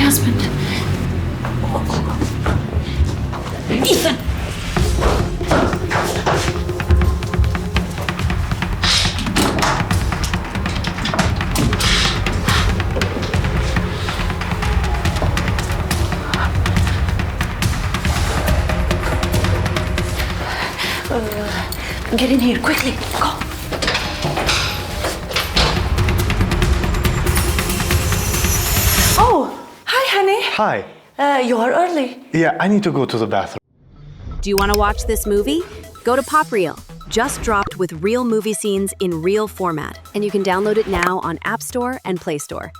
husband. Ethan! Get in here, quickly. Go. Oh, hi, honey. Hi. You're early. Yeah, I need to go to the bathroom. Do you want to watch this movie? Go to Pop Reel, just dropped with real movie scenes in real format, and you can download it now on App Store and Play Store.